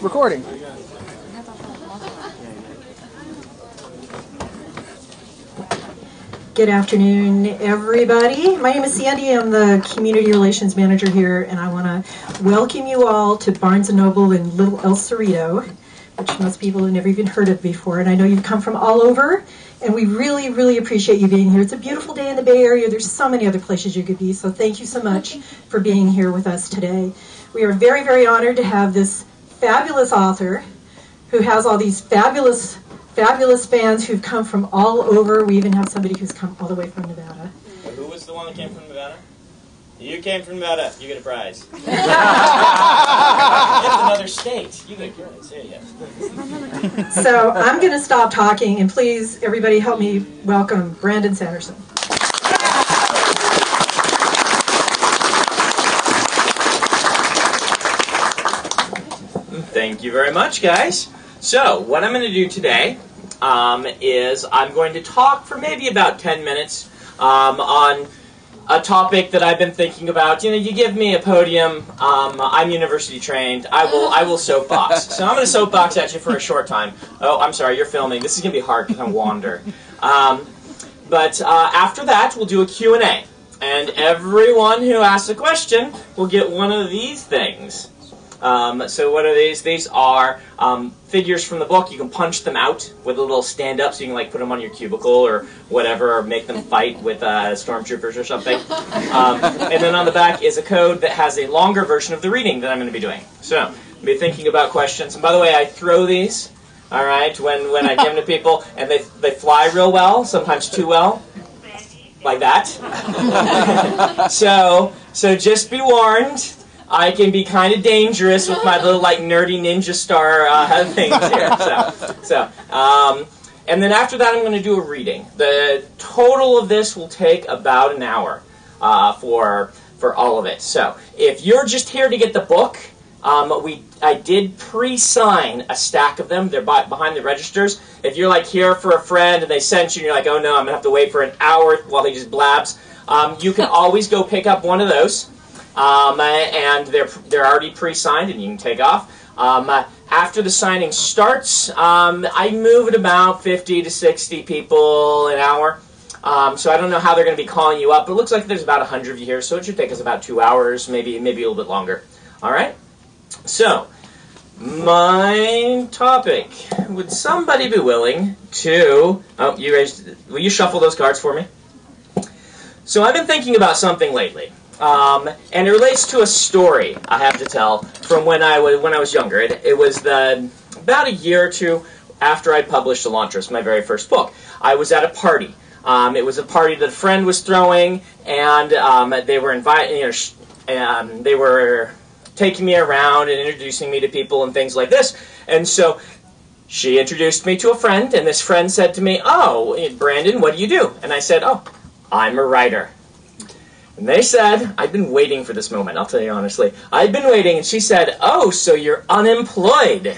recording. Good afternoon, everybody. My name is Sandy. I'm the Community Relations Manager here, and I want to welcome you all to Barnes & Noble in Little El Cerrito, which most people have never even heard of before. And I know you've come from all over, and we really, really appreciate you being here. It's a beautiful day in the Bay Area. There's so many other places you could be, so thank you so much for being here with us today. We are very, very honored to have this fabulous author who has all these fabulous fans who've come from all over. We even have somebody who's come all the way from Nevada. Who was the one that came from Nevada? You came from Nevada. You get a prize. It's another state. You get a prize. There you go. So I'm going to stop talking, and please, everybody, help me welcome Brandon Sanderson. Thank you very much, guys. So, what I'm going to do today is I'm going to talk for maybe about 10 minutes on a topic that I've been thinking about. You know, you give me a podium, I'm university trained, I will soapbox. So I'm going to soapbox at you for a short time. Oh, I'm sorry, you're filming. This is going to be hard because I wander. But after that, we'll do a Q&A. And everyone who asks a question will get one of these things. So what are these? These are figures from the book. You can punch them out with a little stand-up, so you can like put them on your cubicle or whatever, or make them fight with stormtroopers or something. And then on the back is a code that has a longer version of the reading that I'm going to be doing. So be thinking about questions. And by the way, I throw these, all right, when I give them to people, and they fly real well, sometimes too well, like that. So just be warned. I can be kind of dangerous with my little like nerdy ninja star things here. And then after that, I'm going to do a reading. The total of this will take about an hour for all of it. So if you're just here to get the book, I did pre-sign a stack of them. They're behind the registers. If you're like here for a friend and they sent you, and you're like, oh no, I'm going to have to wait for an hour while he just blabs, you can always go pick up one of those. And they're already pre-signed, and you can take off. After the signing starts, I move at about 50 to 60 people an hour. So I don't know how they're going to be calling you up, but it looks like there's about 100 of you here, so it should take us about 2 hours, maybe a little bit longer. All right? So, my topic. Would somebody be willing to... Oh, will you shuffle those cards for me? So I've been thinking about something lately. And it relates to a story I have to tell from when I was younger. It was about a year or two after I published Elantris, my very first book. I was at a party. It was a party that a friend was throwing, and they were they were taking me around and introducing me to people and things like this. And so she introduced me to a friend, and this friend said to me, "Oh, Brandon, what do you do?" And I said, "Oh, I'm a writer." And they said, I've been waiting for this moment, I'll tell you honestly. I'd been waiting, and she said, "Oh, so you're unemployed."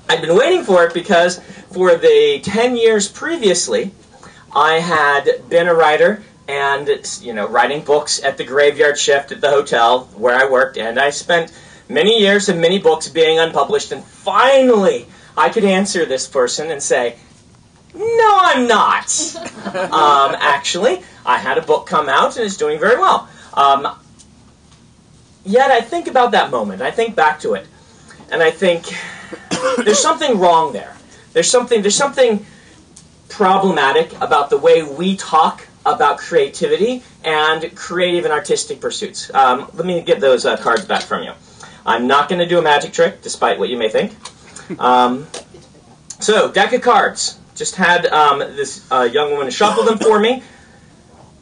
I'd been waiting for it because for the 10 years previously, I had been a writer and, writing books at the graveyard shift at the hotel where I worked, and I spent many years and many books being unpublished, and finally I could answer this person and say, "No, I'm not." Actually, I had a book come out and it's doing very well. Yet I think about that moment. I think back to it, and I think there's something wrong there. There's something problematic about the way we talk about creativity and creative and artistic pursuits. Let me get those cards back from you. I'm not going to do a magic trick, despite what you may think. So, deck of cards. Just had this young woman shuffle them for me.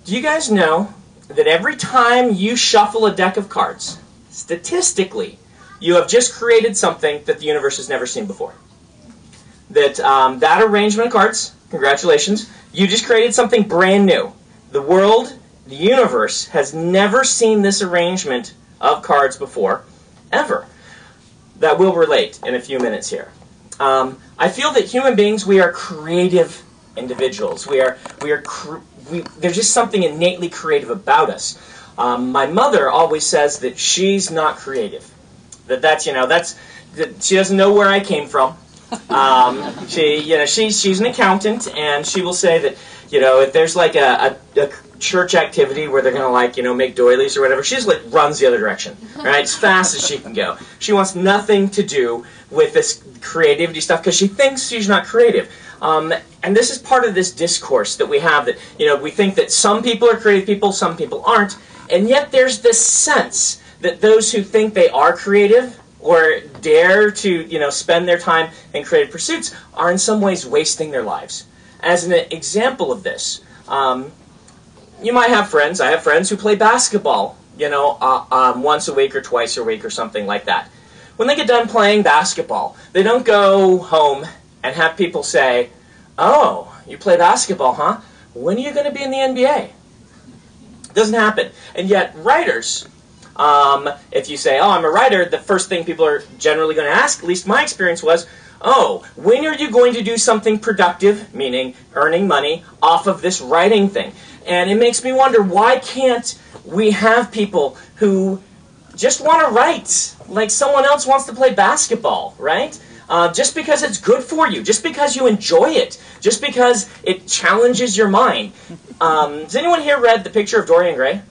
Do you guys know that every time you shuffle a deck of cards, statistically, you have just created something that the universe has never seen before? That arrangement of cards, congratulations, you just created something brand new. The world, the universe, has never seen this arrangement of cards before, ever. That will relate in a few minutes here. I feel that human beings, we are creative individuals. There's just something innately creative about us. My mother always says that she's not creative. That's she doesn't know where I came from. She's an accountant, and she will say that if there's like a church activity where they're gonna make doilies or whatever, she just runs the other direction, right, as fast as she can go. She wants nothing to do with this creativity stuff because she thinks she's not creative. And this is part of this discourse that we have, that we think that some people are creative people, some people aren't, and yet there's this sense that those who think they are creative or dare to spend their time in creative pursuits are in some ways wasting their lives. As an example of this, you might have friends. I have friends who play basketball, once a week or twice a week or something like that. When they get done playing basketball, they don't go home and have people say, "Oh, you play basketball, huh? When are you going to be in the NBA?" It doesn't happen. And yet, writers, if you say, "Oh, I'm a writer," the first thing people are generally going to ask, at least my experience was, "Oh, when are you going to do something productive," meaning earning money, "off of this writing thing?" And it makes me wonder, why can't we have people who just want to write like someone else wants to play basketball, right? Just because it's good for you, just because you enjoy it, just because it challenges your mind. Has anyone here read The Picture of Dorian Gray?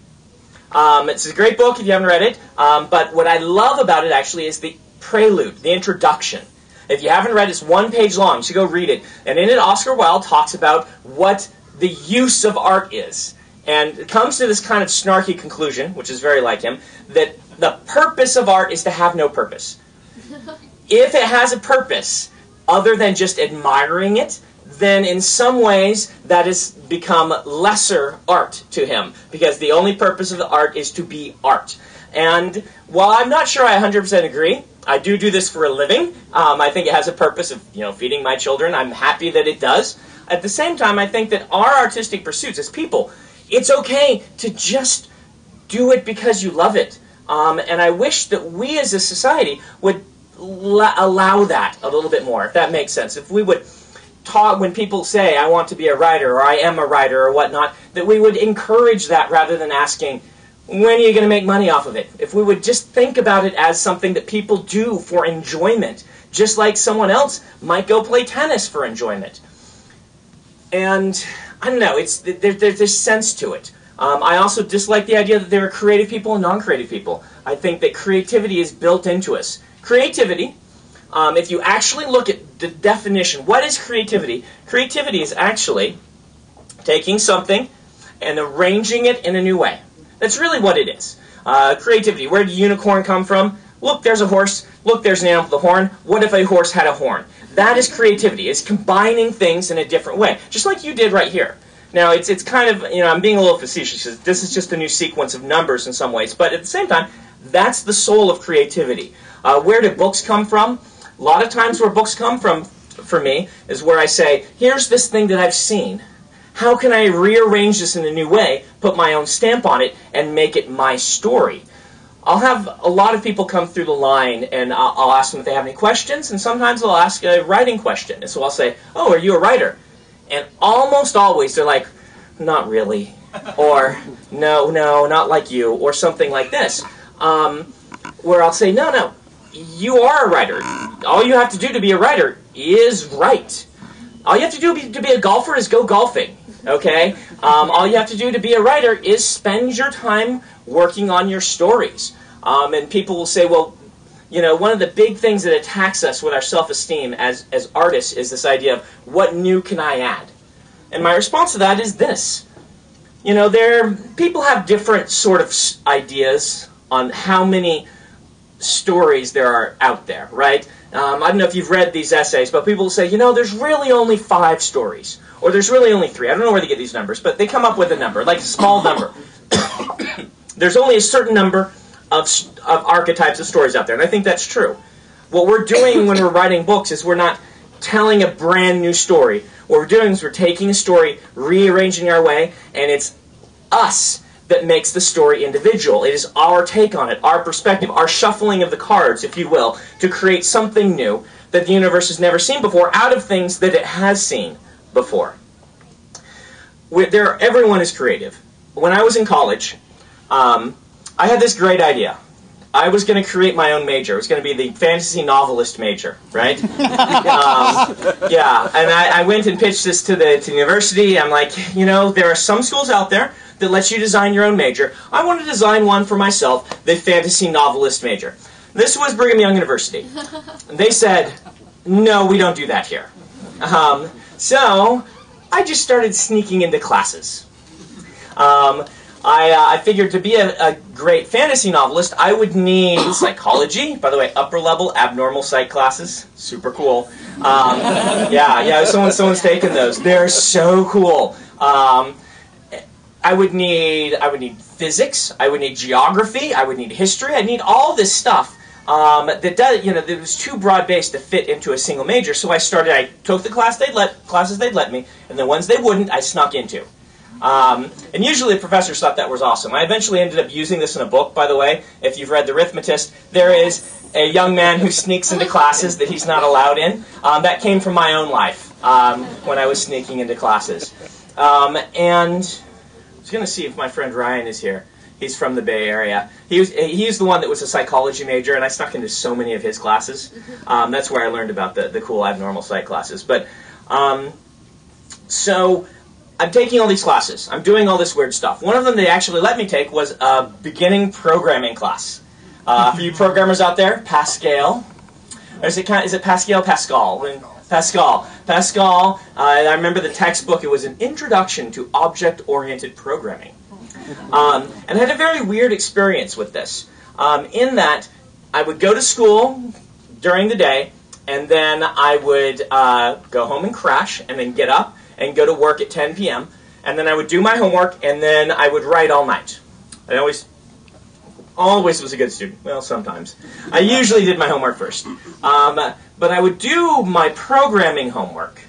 It's a great book if you haven't read it, but what I love about it actually is the prelude, the introduction. If you haven't read it, it's 1 page long, you should go read it. And in it, Oscar Wilde talks about what the use of art is. And it comes to this kind of snarky conclusion, which is very like him, that the purpose of art is to have no purpose. If it has a purpose, other than just admiring it, then in some ways that has become lesser art to him, because the only purpose of the art is to be art. And while I'm not sure I 100% agree, I do this for a living. I think it has a purpose of feeding my children. I'm happy that it does. At the same time, I think that our artistic pursuits as people, it's okay to just do it because you love it. And I wish that we as a society would allow that a little bit more, if that makes sense. If we would talk, when people say, "I want to be a writer," or "I am a writer," or whatnot, that we would encourage that rather than asking, "When are you going to make money off of it?" If we would just think about it as something that people do for enjoyment, just like someone else might go play tennis for enjoyment. And I don't know, there's this sense to it. I also dislike the idea that there are creative people and non-creative people. I think that creativity is built into us. Creativity, if you actually look at the definition, what is creativity? Creativity is actually taking something and arranging it in a new way. That's really what it is. Creativity, where did unicorn come from? Look, there's a horse. Look, there's an animal with a horn. What if a horse had a horn? That is creativity. It's combining things in a different way, just like you did right here. Now, it's kind of, I'm being a little facetious. This is just a new sequence of numbers in some ways, but at the same time, that's the soul of creativity. Where do books come from? A lot of times where books come from, for me, is where I say, here's this thing that I've seen. How can I rearrange this in a new way, put my own stamp on it, and make it my story? I'll have a lot of people come through the line, and I'll ask them if they have any questions, and sometimes I'll ask a writing question. And so I'll say, "Oh, are you a writer?" And almost always they're like, "Not really," or no, not like you," or something like this. Where I'll say, no, you are a writer. All you have to do to be a writer is write. All you have to do to be a golfer is go golfing, okay? All you have to do to be a writer is spend your time working on your stories. And people will say, well, one of the big things that attacks us with our self-esteem as artists is this idea of, what new can I add? And my response to that is this. People have different sort of ideas on how many stories there are out there, right? I don't know if you've read these essays, but people will say, there's really only 5 stories, or there's really only 3. I don't know where they get these numbers, but they come up with a number, like a small number. There's only a certain number of archetypes of stories out there, and I think that's true. What we're doing when we're writing books is we're not telling a brand new story. What we're doing is we're taking a story, rearranging our way, and it's us that makes the story individual. It is our take on it, our perspective, our shuffling of the cards, if you will, to create something new that the universe has never seen before out of things that it has seen before. Everyone is creative. When I was in college, I had this great idea. I was going to create my own major. It was going to be the fantasy novelist major, right? Yeah, and I went and pitched this to the university. I'm like, you know, there are some schools out there that let you design your own major. I want to design one for myself, the fantasy novelist major. This was Brigham Young University. They said, no, we don't do that here. So I just started sneaking into classes. I figured to be a great fantasy novelist, I would need psychology. By the way, upper level abnormal psych classes, super cool. Yeah, someone's taken those. They're so cool. I would need physics. I would need geography. I would need history. I need all this stuff that was too broad based to fit into a single major. So I took the classes they'd let me, and the ones they wouldn't, I snuck into. And usually the professors thought that was awesome. I eventually ended up using this in a book, by the way. If you've read The Arithmetist, there is a young man who sneaks into classes that he's not allowed in. That came from my own life when I was sneaking into classes. And I was going to see if my friend Ryan is here. He's from the Bay Area. He's the one that was a psychology major, and I snuck into so many of his classes. That's where I learned about the cool abnormal psych classes. But so I'm taking all these classes. I'm doing all this weird stuff. One of them they actually let me take was a beginning programming class. For you programmers out there, Pascal. Or is it Pascal? Pascal. Pascal. I remember the textbook. It was an introduction to object-oriented programming. And I had a very weird experience with this. In that, I would go to school during the day, and then I would go home and crash, and then get up and go to work at 10 p.m., and then I would do my homework, and then I would write all night. I always was a good student. Well, sometimes. I usually did my homework first. But I would do my programming homework,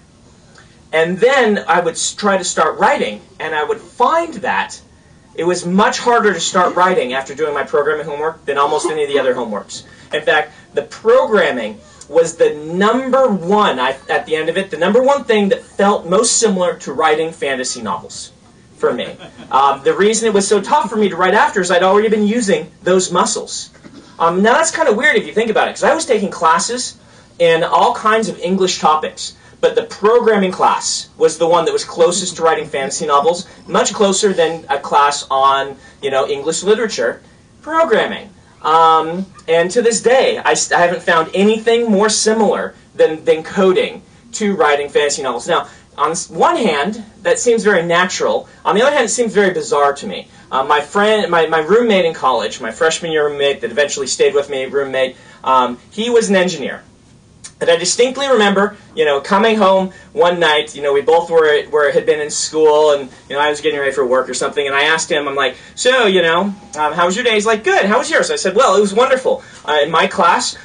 and then I would try to start writing, and I would find that it was much harder to start writing after doing my programming homework than almost any of the other homeworks. In fact, the programming was the number one, at the end of it, the number one thing that felt most similar to writing fantasy novels for me. The reason it was so tough for me to write after is I'd already been using those muscles. Now that's kind of weird if you think about it, because I was taking classes in all kinds of English topics, but the programming class was the one that was closest to writing fantasy novels, much closer than a class on, English literature, programming. And to this day, I haven't found anything more similar than coding to writing fantasy novels. Now, on one hand, that seems very natural. On the other hand, it seems very bizarre to me. My roommate in college, my freshman year roommate that eventually stayed with me, he was an engineer. And I distinctly remember, coming home one night, we both had been in school, and, I was getting ready for work or something, and I asked him, I'm like, so, how was your day? He's like, good, how was yours? I said, well, it was wonderful. In my class,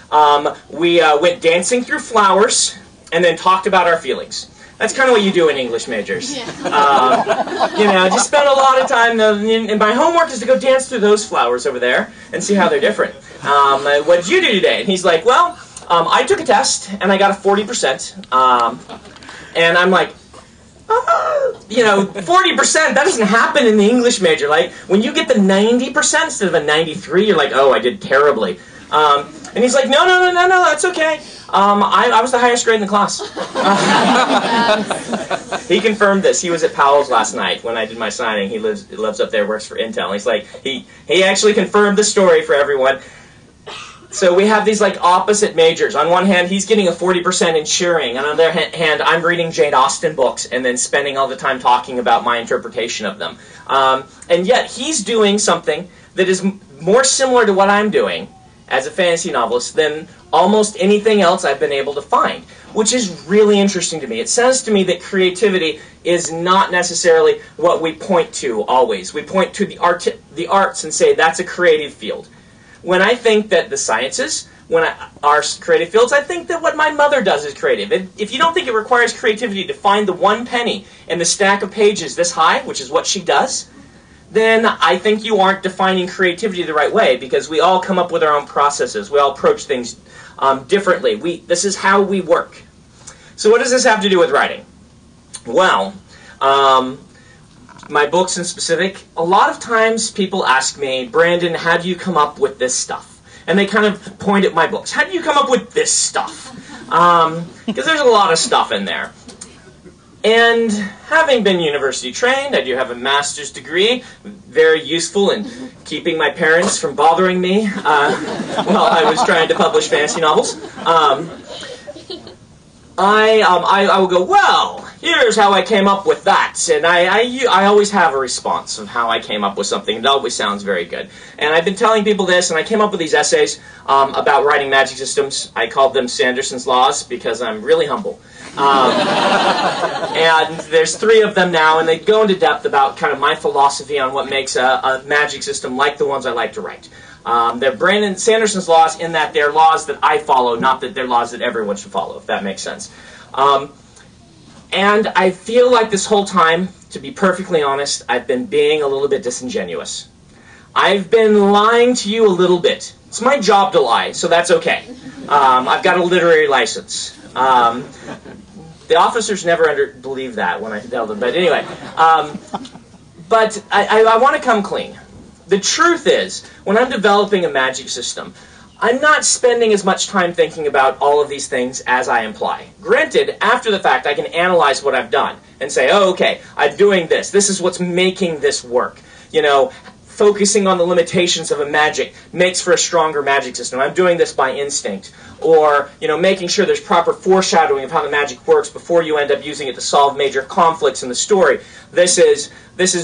we went dancing through flowers, and then talked about our feelings. That's kind of what you do in English majors. Yeah. Just spend a lot of time, and my homework is to go dance through those flowers over there, and see how they're different. What did you do today? And he's like, well, I took a test, and I got a 40%, and I'm like, 40%, that doesn't happen in the English major. Like, when you get the 90% instead of a 93, you're like, oh, I did terribly. And he's like, no, that's okay. I was the highest grade in the class. He confirmed this. He was at Powell's last night when I did my signing. He lives up there, works for Intel. He's like, he actually confirmed the story for everyone. So we have these opposite majors. On one hand, he's getting a 40% in cheering. On the other hand, I'm reading Jane Austen books and then spending all the time talking about my interpretation of them. And yet, he's doing something that is more similar to what I'm doing as a fantasy novelist than almost anything else I've been able to find, which is really interesting to me. It says to me that creativity is not necessarily what we point to always. We point to the arts and say that's a creative field. When I think that the sciences are creative fields, I think that what my mother does is creative. If you don't think it requires creativity to find the one penny in the stack of pages this high, which is what she does, then I think you aren't defining creativity the right way, because we all come up with our own processes. We all approach things differently. This is how we work. So what does this have to do with writing? Well, my books in specific, a lot of times people ask me, Brandon, how do you come up with this stuff? and they kind of point at my books. How do you come up with this stuff? Because there's a lot of stuff in there. And having been university trained, I do have a master's degree, very useful in keeping my parents from bothering me while I was trying to publish fantasy novels. I will go, well, here's how I came up with that. And I always have a response of how I came up with something. It always sounds very good. And I've been telling people this, and I came up with these essays about writing magic systems. I called them Sanderson's Laws because I'm really humble. And there's 3 of them now, and they go into depth about kind of my philosophy on what makes a magic system like the ones I like to write. They're Brandon Sanderson's laws in that they're laws that I follow, not that they're laws that everyone should follow, if that makes sense. And I feel like this whole time, to be perfectly honest, I've been being a little bit disingenuous. I've been lying to you a little bit. It's my job to lie, so that's okay. I've got a literary license. The officers never believe that when I tell them, but anyway. But I want to come clean. The truth is, when I'm developing a magic system, I'm not spending as much time thinking about all of these things as I imply. Granted, after the fact, I can analyze what I've done and say, oh, okay, I'm doing this. This is what's making this work. You know, focusing on the limitations of a magic makes for a stronger magic system. I'm doing this by instinct. Or, you know, making sure there's proper foreshadowing of how the magic works before you end up using it to solve major conflicts in the story. This is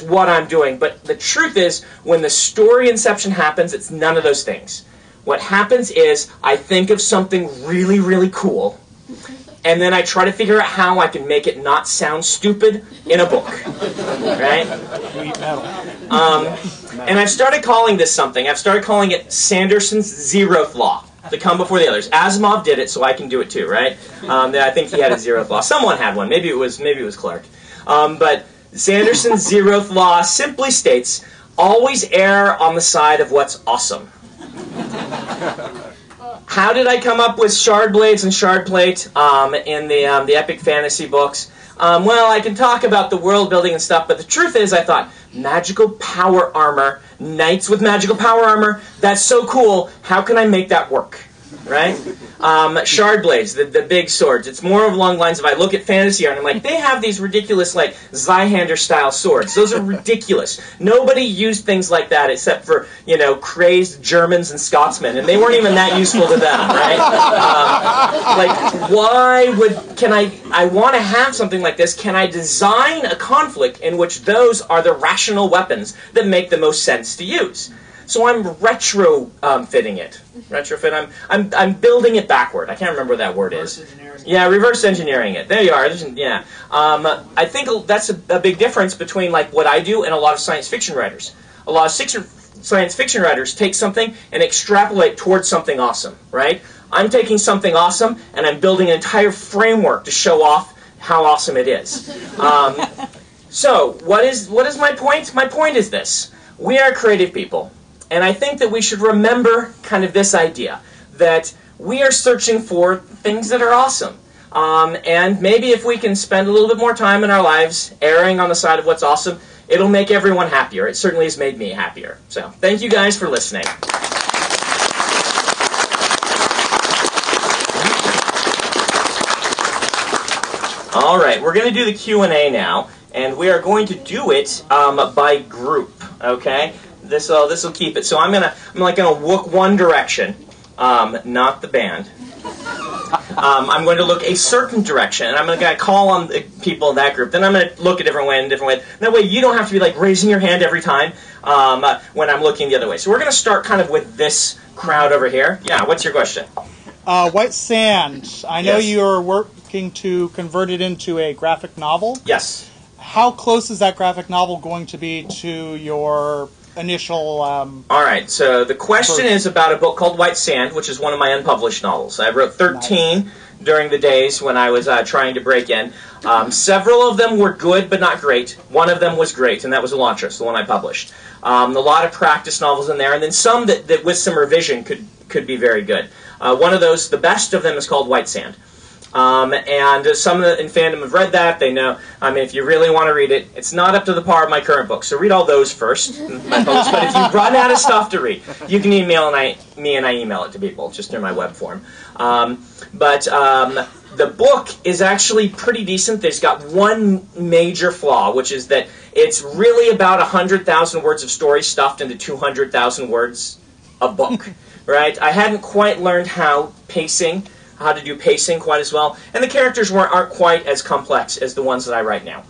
what I'm doing. But the truth is, when the story inception happens, it's none of those things. What happens is, I think of something really, really cool, and then I try to figure out how I can make it not sound stupid in a book. Right? And I've started calling this something. I've started calling it Sanderson's zeroth law, to come before the others. Asimov did it, so I can do it too, right? I think he had a zeroth law. Someone had one. Maybe it was Clark. But Sanderson's zeroth law simply states, always err on the side of what's awesome. How did I come up with shard blades and shard plate in the epic fantasy books? Well, I can talk about the world building and stuff, but the truth is, I thought, magical power armor, knights with magical power armor, that's so cool, how can I make that work? Right? Shard blades, the big swords. It's more along the lines of, I look at fantasy art and I'm like, they have these ridiculous, like, Zweihander-style swords. Those are ridiculous. Nobody used things like that except for, you know, crazed Germans and Scotsmen, and they weren't even that useful to them, right? I want to have something like this. Can I design a conflict in which those are the rational weapons that make the most sense to use? So I'm retrofitting it. Retrofit. I'm building it backward. I can't remember what that word is. Yeah, reverse engineering it. There you are. Yeah. I think that's a big difference between like what I do and a lot of science fiction writers. A lot of science fiction writers take something and extrapolate towards something awesome. Right? I'm taking something awesome and I'm building an entire framework to show off how awesome it is. So what is my point? My point is this: we are creative people. And I think that we should remember kind of this idea, that we are searching for things that are awesome. And maybe if we can spend a little bit more time in our lives erring on the side of what's awesome, it'll make everyone happier. It certainly has made me happier. So thank you guys for listening. All right, we're going to do the Q&A now, and we are going to do it by group, okay? This will keep it. So I'm gonna look one direction, not the band. I'm going to look a certain direction, and I'm going to call on the people in that group. Then I'm going to look a different way and a different way. That way you don't have to be like raising your hand every time when I'm looking the other way. So we're going to start kind of with this crowd over here. Yeah, what's your question? White Sand. I know you're working to convert it into a graphic novel. Yes. How close is that graphic novel going to be to your initial... All right, so the question is about a book called White Sand, which is one of my unpublished novels. I wrote 13 during the days when I was trying to break in. Several of them were good, but not great. One of them was great, and that was Elantris, the one I published. A lot of practice novels in there, and then some that with some revision could be very good. One of those, the best of them, is called White Sand. And some in fandom have read that. They know, I mean, if you really want to read it, it's not up to the par of my current book. So read all those first, my posts. But if you run out of stuff to read, you can email me and I email it to people, just through my web form. The book is actually pretty decent. There's got one major flaw, which is that it's really about 100,000 words of story stuffed into 200,000 words of book. Right? I hadn't quite learned how to do pacing quite as well, and the characters aren't quite as complex as the ones that I write now.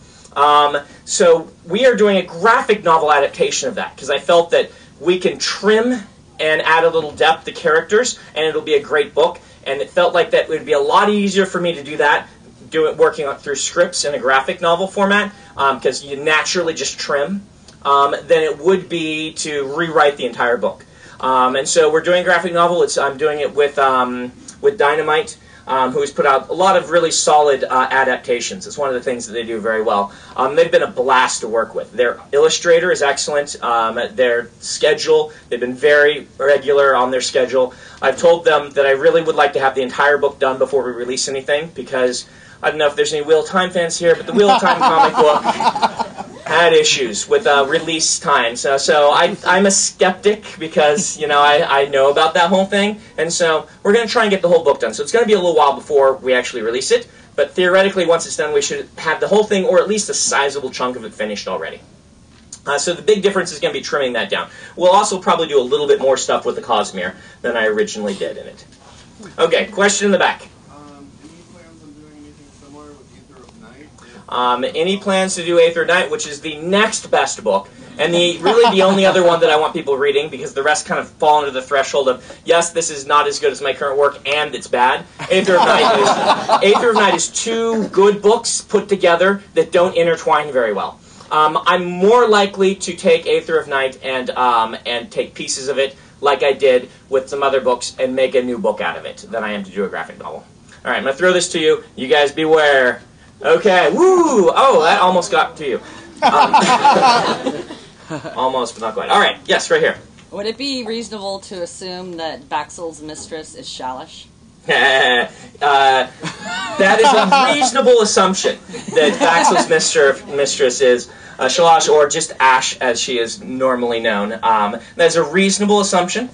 So we are doing a graphic novel adaptation of that, because I felt that we can trim and add a little depth to characters, and it'll be a great book. And it felt like that it would be a lot easier for me to do that, working through scripts in a graphic novel format, because you naturally just trim, than it would be to rewrite the entire book. And so we're doing a graphic novel. I'm doing it with Dynamite, who's put out a lot of really solid adaptations. It's one of the things that they do very well. They've been a blast to work with. Their illustrator is excellent. Their schedule, they've been very regular on their schedule. I've told them that I really would like to have the entire book done before we release anything, because I don't know if there's any Wheel of Time fans here, but the Wheel of Time comic book had issues with release times. So I'm a skeptic, because I know about that whole thing, and so we're going to try and get the whole book done. So it's going to be a little while before we actually release it, but theoretically once it's done we should have the whole thing, or at least a sizable chunk of it, finished already. So the big difference is going to be trimming that down. We'll also probably do a little bit more stuff with the Cosmere than I originally did in it. Okay, question in the back. Any plans on doing anything similar with Aether of Night? Any plans to do Aether of Night, which is the next best book, and really the only other one that I want people reading, because the rest kind of fall into the threshold of, yes, this is not as good as my current work, and it's bad. Aether of Night is two good books put together that don't intertwine very well. I'm more likely to take Aether of Night and take pieces of it, like I did with some other books, and make a new book out of it, than I am to do a graphic novel. All right, I'm going to throw this to you. You guys beware. Okay, woo! Oh, that almost got to you. Almost, but not quite. All right, yes, right here. Would it be reasonable to assume that Baxel's mistress is Shalish? That is a reasonable assumption that Baxel's mistress is Shalash, or just Ash, as she is normally known. That's a reasonable assumption.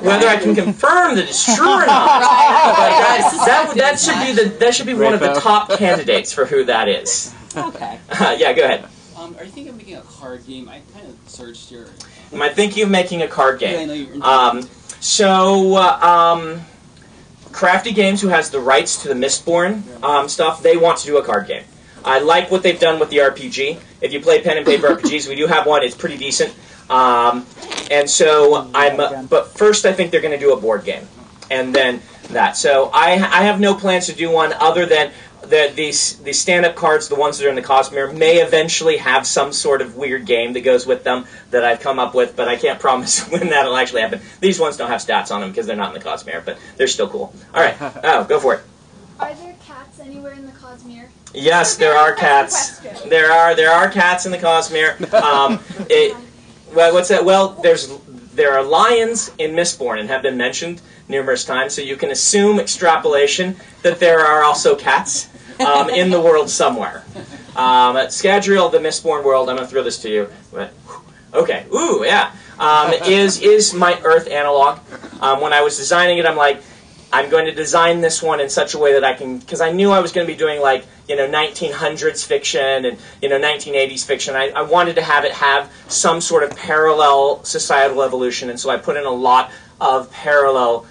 Whether I can confirm that it's true or not, but that should be one of the top candidates for who that is. Okay. Yeah, go ahead. Are you thinking of making a card game? I kind of searched your... Am I thinking of making a card game? Yeah, I know you're Crafty Games, who has the rights to the Mistborn stuff, they want to do a card game. I like what they've done with the RPG. If you play pen and paper RPGs, we do have one. It's pretty decent. And so but first I think they're going to do a board game, and then that. So I have no plans to do one other than these stand-up cards, the ones that are in the Cosmere, may eventually have some sort of weird game that goes with them that I've come up with, but I can't promise when that'll actually happen. These ones don't have stats on them because they're not in the Cosmere, but they're still cool. All right, go for it. Are there cats anywhere in the Cosmere? Yes, there are cats. There are cats in the Cosmere. What's that? Well, there are lions in Mistborn and have been mentioned numerous times, so you can assume extrapolation that there are also cats in the world somewhere. Scadrial, the Mistborn world, I'm going to throw this to you. Okay, ooh, yeah, is my Earth analog. When I was designing it, I'm like, I'm going to design this one in such a way that I can, because I knew I was going to be doing 1900s fiction and 1980s fiction. I wanted to have it have some sort of parallel societal evolution, and so I put in a lot of parallel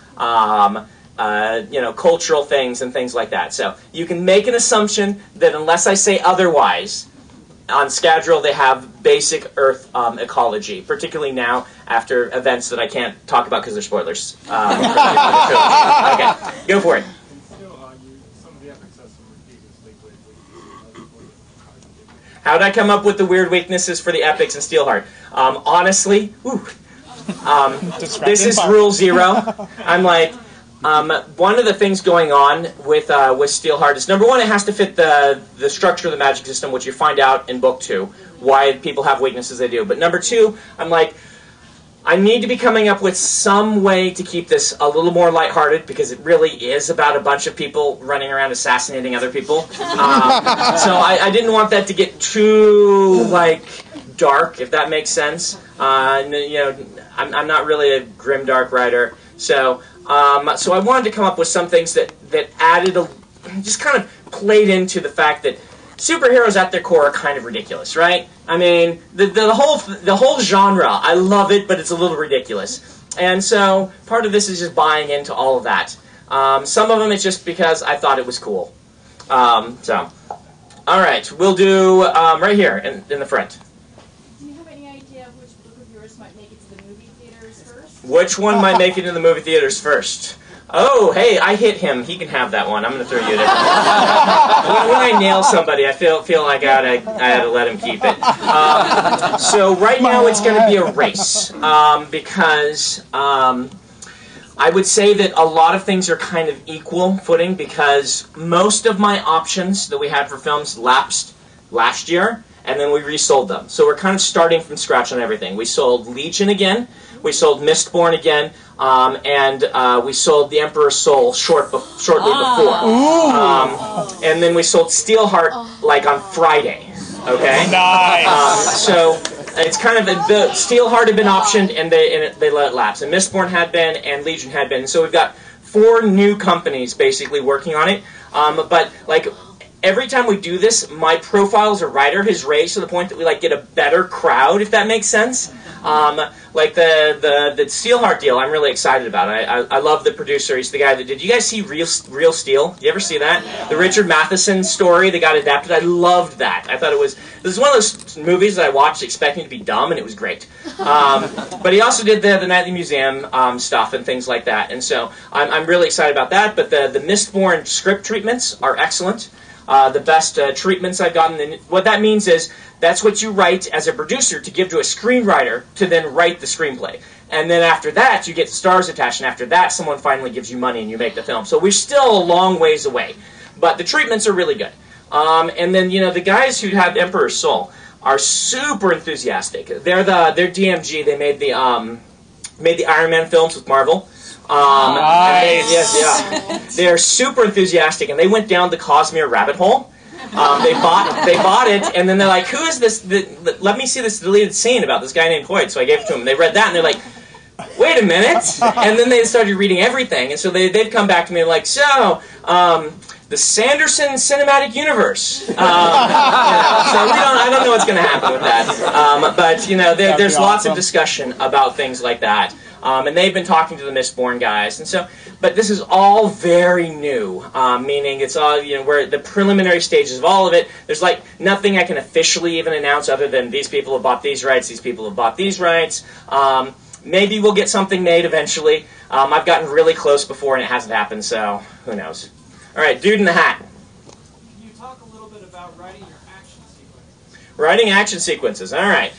cultural things and things like that. So you can make an assumption that unless I say otherwise, on Scadrial they have basic Earth ecology, particularly now after events that I can't talk about because they're spoilers. Okay, go for it. How did I come up with the weird weaknesses for the epics and Steelheart? Honestly, this is rule 0. I'm like, one of the things going on with Steelheart is, number one, it has to fit the structure of the magic system, which you find out in book 2, why people have weaknesses they do. But number 2, I'm like, I need to be coming up with some way to keep this a little more lighthearted, because it really is about a bunch of people running around assassinating other people. So I didn't want that to get too, like, dark, if that makes sense. You know, I'm not really a grim dark writer, so I wanted to come up with some things that added just kind of played into the fact that superheroes at their core are kind of ridiculous, right? I mean, the whole genre, I love it, but it's a little ridiculous. And so part of this is just buying into all of that. Some of them it's just because I thought it was cool. All right, we'll do right here in the front. Do you have any idea of which book of yours might make it to the movie theaters first? Which one might make it in the movie theaters first? Oh, hey, I hit him. He can have that one. I'm going to throw you there. When I nail somebody, I feel like I had to let him keep it. So right now it's going to be a race, because I would say that a lot of things are kind of equal footing, because most of my options that we had for films lapsed last year, and then we resold them. So we're kind of starting from scratch on everything. We sold Legion again, we sold Mistborn again, and we sold The Emperor's Soul shortly before. And then we sold Steelheart like on Friday. Okay? Nice. So it's kind of the Steelheart had been optioned, and they let it lapse. And Mistborn had been, and Legion had been. So we've got 4 new companies basically working on it. But like every time we do this, my profile as a writer has raised to the point that we like get a better crowd, if that makes sense. Like the Steelheart deal, I'm really excited about it. I love the producer. He's the guy that did. You guys see Real Steel? You ever see that? The Richard Matheson story that got adapted. I loved that. I thought this is one of those movies that I watched expecting to be dumb, and it was great. But he also did the Nightly Museum stuff and things like that, and so I'm really excited about that. But the Mistborn script treatments are excellent. The best treatments I've gotten. And what that means is that's what you write as a producer to give to a screenwriter to then write the screenplay. And then after that, you get the stars attached. And after that, someone finally gives you money and you make the film. So we're still a long ways away. But the treatments are really good. And then, you know, the guys who have Emperor's Soul are super enthusiastic. They're DMG. They made the Iron Man films with Marvel. Nice. They're super enthusiastic, and they went down the Cosmere rabbit hole. They bought it, and then they're like, "Who is this? Let me see this deleted scene about this guy named Hoyt." So I gave it to them. They read that, and they're like, "Wait a minute!" And then they started reading everything, and so they'd come back to me like, "So, the Sanderson cinematic universe." So I don't know what's going to happen with that, but you know, there's lots of discussion about things like that. And they've been talking to the Mistborn guys, and so, but this is all very new, meaning it's all, you know, we're at the preliminary stages of all of it. There's like nothing I can officially even announce other than these people have bought these rights, these people have bought these rights. Maybe we'll get something made eventually. I've gotten really close before and it hasn't happened, so who knows. All right, Dude in the Hat. Can you talk a little bit about writing your action sequences? Writing action sequences, all right.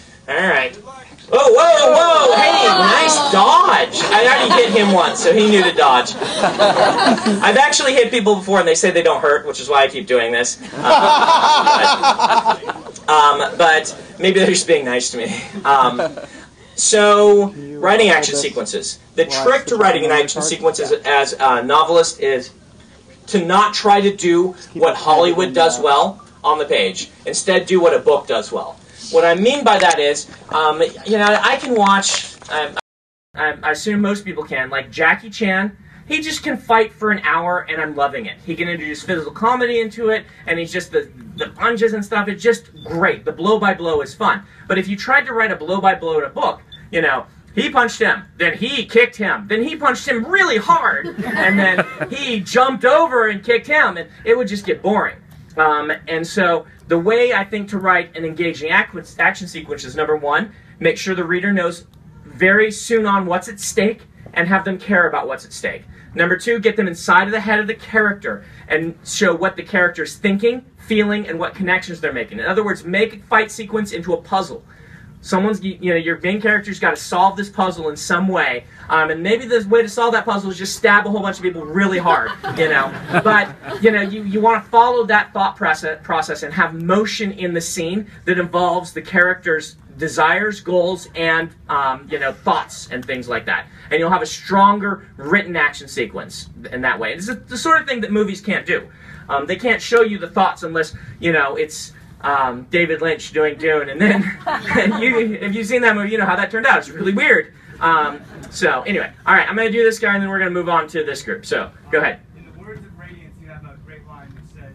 Oh, whoa! Hey, nice dodge! I already hit him once, so he knew to dodge. I've actually hit people before, and they say they don't hurt, which is why I keep doing this. But maybe they're just being nice to me. So, writing action sequences. The trick to writing an action sequence as a novelist is to not try to do what Hollywood does well on the page. Instead, do what a book does well. What I mean by that is, you know, I can watch, I assume most people can, like Jackie Chan. He just can fight for an hour, and I'm loving it. He can introduce physical comedy into it, and he's just, the punches and stuff, it's just great. The blow-by-blow is fun. But if you tried to write a blow-by-blow in a book, you know, he punched him, then he kicked him, then he punched him really hard, and then he jumped over and kicked him, and it would just get boring. And so the way I think to write an engaging action sequence is, number one, make sure the reader knows very soon on what's at stake and have them care about what's at stake. Number two, get them inside of the head of the character and show what the character's thinking, feeling, and what connections they're making. In other words, make a fight sequence into a puzzle. Your main character's got to solve this puzzle in some way, and maybe the way to solve that puzzle is just stab a whole bunch of people really hard, you know. But, you know, you want to follow that thought process and have motion in the scene that involves the characters desires, goals, and thoughts and things like that. And you'll have a stronger written action sequence in that way. It's the sort of thing that movies can't do. They can't show you the thoughts unless it's David Lynch doing Dune, and then if you've seen that movie, you know how that turned out. It's really weird. So anyway, all right, I'm going to do this guy, and then we're going to move on to this group. So go ahead. In the words of Radiance, you have a great line which says,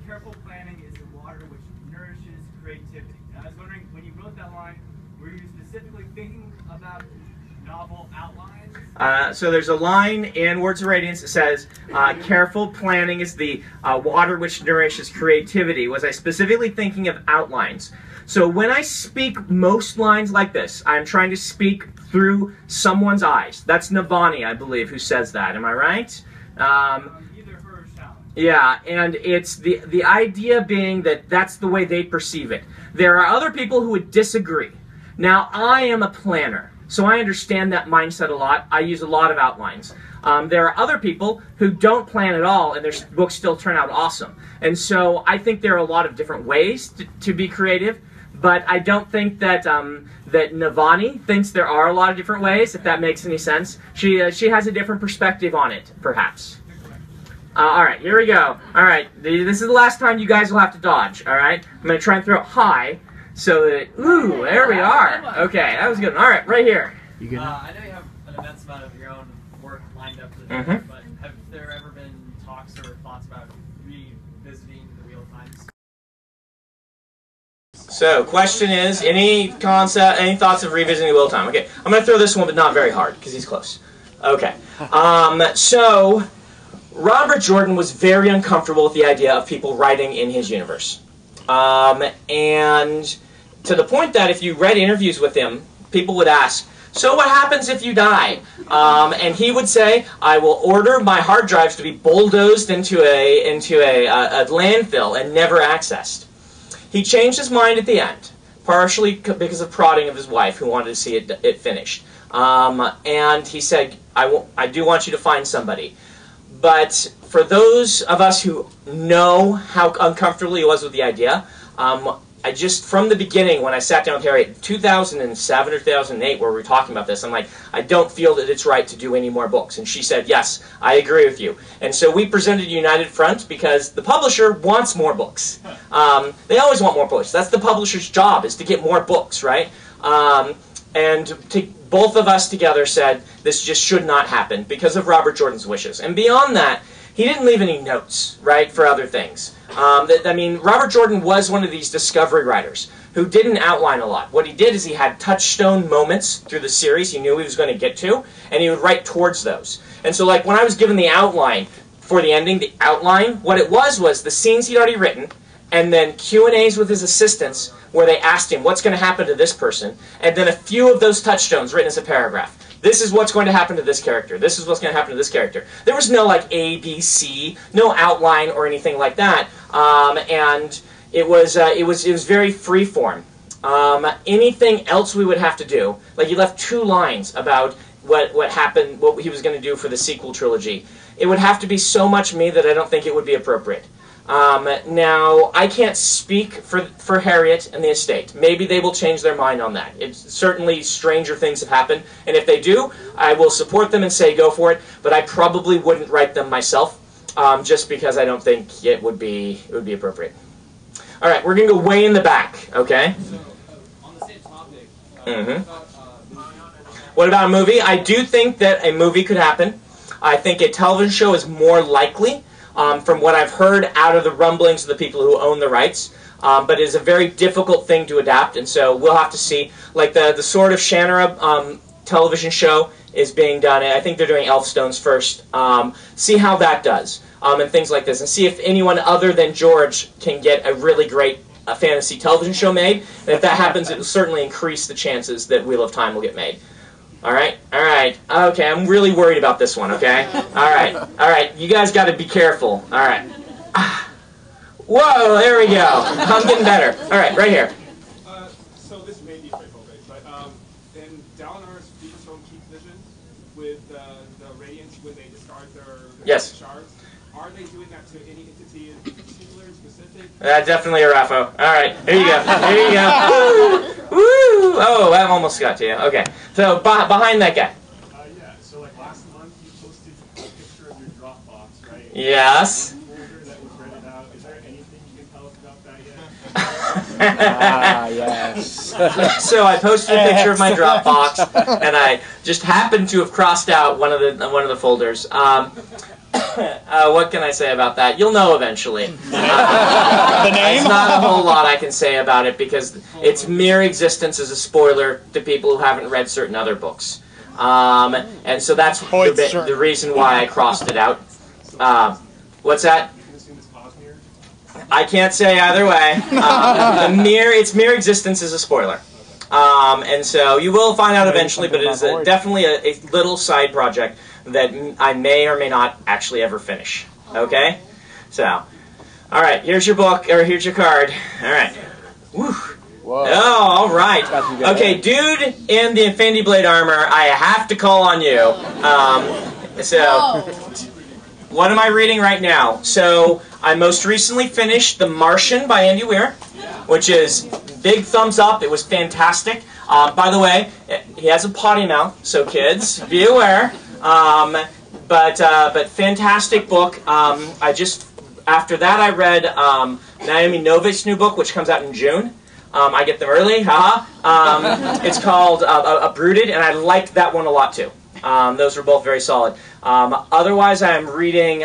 "Careful planning is the water which nourishes creativity." And I was wondering, when you wrote that line, were you specifically thinking about novel outlines? So there's a line in Words of Radiance that says, "Careful planning is the water which nourishes creativity." Was I specifically thinking of outlines? So when I speak most lines like this, I'm trying to speak through someone's eyes. That's Navani, I believe, who says that. Am I right? Either her or Shallon. Yeah, and it's the idea being that that's the way they perceive it. There are other people who would disagree. Now, I am a planner, so I understand that mindset a lot. I use a lot of outlines. There are other people who don't plan at all, and their books still turn out awesome. And so I think there are a lot of different ways to be creative, but I don't think that that Navani thinks there are a lot of different ways, if that makes any sense. She has a different perspective on it, perhaps. All right, here we go. All right, this is the last time you guys will have to dodge, all right? I'm going to try and throw it high so that, ooh, there we are. Okay, that was good. All right, right here. I know you have an immense amount of your own work lined up for the future, but have there ever been talks or thoughts about revisiting the Wheel of Times? So, question is, any thoughts of revisiting the Wheel of Time? Okay, I'm going to throw this one, but not very hard, because he's close. Okay, so Robert Jordan was very uncomfortable with the idea of people writing in his universe. And to the point that if you read interviews with him, people would ask, "So what happens if you die?" And he would say, "I will order my hard drives to be bulldozed into a landfill and never accessed." He changed his mind at the end, partially because of prodding of his wife, who wanted to see it finished. And he said, I do want you to find somebody. But for those of us who know how uncomfortable he was with the idea, I just, from the beginning, when I sat down with Harry in 2007 or 2008, where we were talking about this, I'm like, I don't feel that it's right to do any more books. And she said, yes, I agree with you. And so we presented a united front because the publisher wants more books. They always want more books. That's the publisher's job, is to get more books, right? And both of us together said this just should not happen because of Robert Jordan's wishes. And beyond that, he didn't leave any notes, right, for other things. I mean, Robert Jordan was one of these discovery writers who didn't outline a lot. What he did is he had touchstone moments through the series he knew he was going to get to, and he would write towards those. And so, like, when I was given the outline for the ending, the outline, what it was the scenes he'd already written, and then Q&As with his assistants where they asked him, what's going to happen to this person? And then a few of those touchstones written as a paragraph. This is what's going to happen to this character. This is what's going to happen to this character. There was no, like, A, B, C, no outline or anything like that. And it was very free-form. Anything else we would have to do, like he left 2 lines about what happened, what he was going to do for the sequel trilogy. It would have to be so much me that I don't think it would be appropriate. Now, I can't speak for Harriet and the estate. Maybe they will change their mind on that. It's certainly stranger things have happened, and if they do, I will support them and say go for it, but I probably wouldn't write them myself, just because I don't think it would be appropriate. All right, we're going to go way in the back, okay? So, on the same topic, what about a movie? I do think that a movie could happen. I think a television show is more likely. From what I've heard out of the rumblings of the people who own the rights. But it is a very difficult thing to adapt, and so we'll have to see. Like the Sword of Shannara television show is being done. I think they're doing Elfstones first. See how that does, and things like this, and see if anyone other than George can get a really great fantasy television show made. And if that happens, it will certainly increase the chances that Wheel of Time will get made. All right. Okay, I'm really worried about this one, okay? All right, you guys got to be careful. All right. Whoa, there we go. I'm getting better. All right, right here. So this may be straightforward, but in Dalinar's Stone Keep vision with the Radiants when they discard their shards, are they doing that to any entity in particular, specific? Definitely a Raffo. All right, here you go. There you go. Woo! Oh, I almost got to you. Okay. So behind that guy. Yeah. So like last month, you posted a picture of your Dropbox, right? Yes. Folder that was rented out. Is there anything you can tell us about that yet? Yes. So I posted a picture of my Dropbox, and I just happened to have crossed out one of the folders. What can I say about that? You'll know eventually. The name? There's not a whole lot I can say about it because its mere existence is a spoiler to people who haven't read certain other books. And so that's the reason why I crossed it out. What's that? I can't say either way. Its mere existence is a spoiler. And so you will find out eventually, but it is definitely a little side project that I may or may not actually ever finish. Okay? So, all right, here's your book, or here's your card. All right. Woo. Whoa. Oh, all right. Okay, dude in the Infinity Blade armor, I have to call on you. What am I reading right now? So, I most recently finished The Martian by Andy Weir, which is big thumbs up. It was fantastic. By the way, he has a potty mouth, so kids, be aware. But fantastic book. After that I read Naomi Novik's new book, which comes out in June. I get them early, haha. It's called Uprooted, and I liked that one a lot too. Those were both very solid. Otherwise, I'm reading.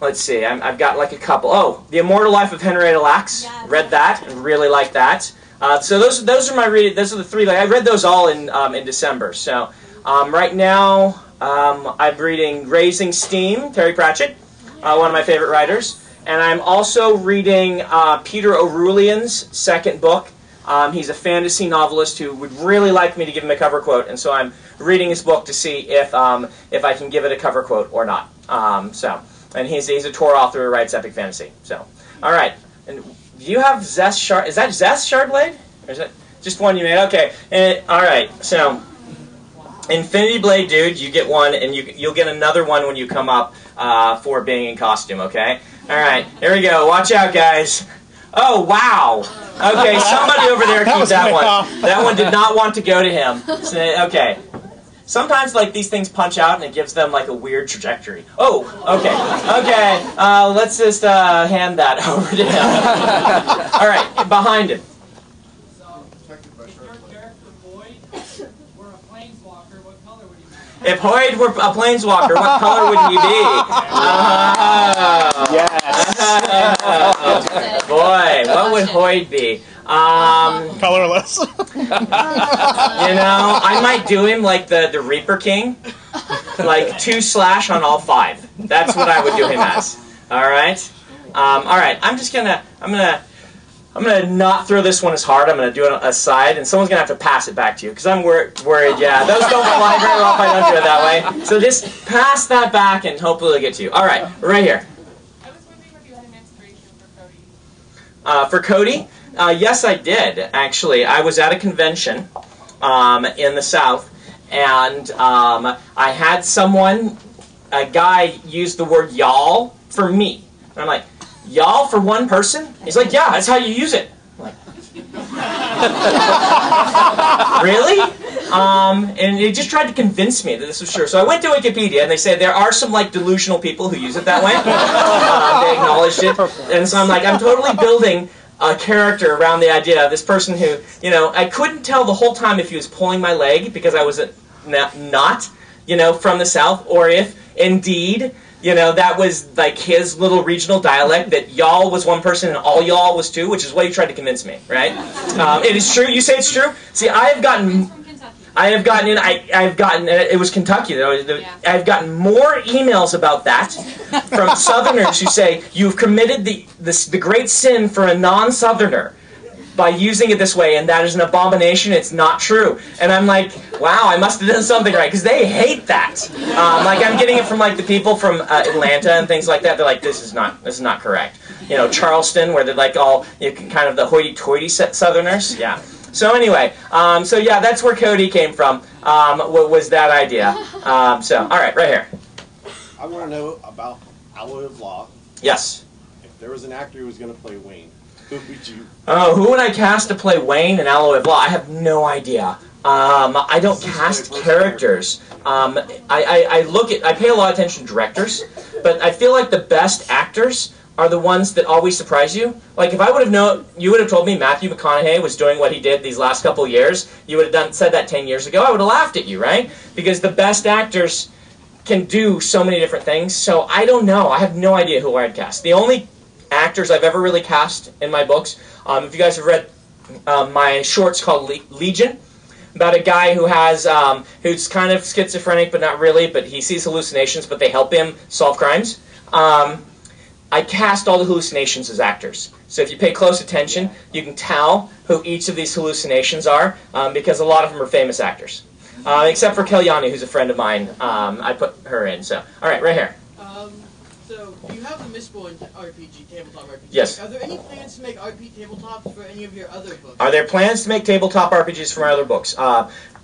Let's see. I've got like a couple. Oh, The Immortal Life of Henrietta Lacks. Yes. Read that and really liked that. So those are my reading. Those are the three. I read those all in December. So right now I'm reading Raising Steam, Terry Pratchett, one of my favorite writers, and I'm also reading Peter O'Roulean's second book. He's a fantasy novelist who would really like me to give him a cover quote, and so I'm reading his book to see if I can give it a cover quote or not. And he's a Tor author who writes epic fantasy. So, all right. And do you have Zest Shard? Is that Zest Shardblade? Or is it just one you made? Okay. All right. So, Infinity Blade, dude, you get one, and you'll get another one when you come up for being in costume. Okay. All right. Here we go. Watch out, guys. Oh wow. Okay. Somebody over there keep that one. That one did not want to go to him. So, okay. Sometimes, like, these things punch out, and it gives them, like, a weird trajectory. Oh, okay. Okay, let's just hand that over to him. All right, behind him. So, if your character Boyd were a planeswalker, what color would he be? If Boyd were a planeswalker, what color would he be? Yes. Boy, what would Hoyd be? Colorless. I might do him like the Reaper King, like 2/ on all 5. That's what I would do him as. All right, all right. I'm gonna not throw this one as hard. I'm gonna do it aside, and someone's gonna have to pass it back to you because I'm worried. Yeah, those don't fly very well if I don't do it that way. So just pass that back, and hopefully it'll get to you. All right, right here. I was wondering if you had an inspiration for Cody. For Cody. Yes, I did, actually. I was at a convention in the South, and I had a guy use the word y'all for me. And I'm like, y'all for one person? He's like, yeah, that's how you use it. I'm like, really? And he just tried to convince me that this was true. So I went to Wikipedia, and they say there are some like delusional people who use it that way. They acknowledged it. And so I'm like, I'm totally building a character around the idea of this person who, I couldn't tell the whole time if he was pulling my leg because I was not, from the South, or if indeed, that was like his little regional dialect, that y'all was one person and all y'all was two, which is what he tried to convince me, right? It is true. You say it's true? See, it was Kentucky though. I've gotten more emails about that from Southerners who say, you've committed the great sin for a non-Southerner by using it this way, and that is an abomination, it's not true. And I'm like, wow, I must have done something right, because they hate that. Like, I'm getting it from like the people from Atlanta and things like that. They're like, this is not correct. Charleston, where they're like all kind of the hoity-toity Southerners. Yeah. So anyway, yeah, that's where Cody came from. What was that idea? All right, right here. I want to know about Alloy of Law. Yes. If there was an actor who was going to play Wayne, Who would I cast to play Wayne in Alloy of Law? I have no idea. I don't cast characters. I pay a lot of attention to directors, but I feel like the best actors are the ones that always surprise you. Like, if I would have known, you would have told me Matthew McConaughey was doing what he did these last couple of years, you would have said that 10 years ago, I would have laughed at you, right? Because the best actors can do so many different things, so I don't know. I have no idea who I'd cast. The only actors I've ever really cast in my books, if you guys have read my shorts called Legion, about a guy who has, who's kind of schizophrenic, but not really, but he sees hallucinations, but they help him solve crimes. I cast all the hallucinations as actors. So if you pay close attention, you can tell who each of these hallucinations are, because a lot of them are famous actors. Except for Kalyani, who's a friend of mine. I put her in. So, all right, right here. So you have the Mistborn RPG, tabletop RPG. Yes. Are there any plans to make RP tabletops for any of your other books? Are there plans to make tabletop RPGs for my other books?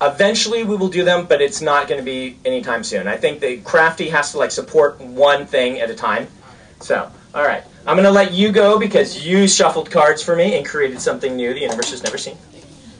Eventually we will do them, but it's not going to be anytime soon. I think the Crafty has to like support one thing at a time. So, all right. I'm going to let you go because you shuffled cards for me and created something new the universe has never seen.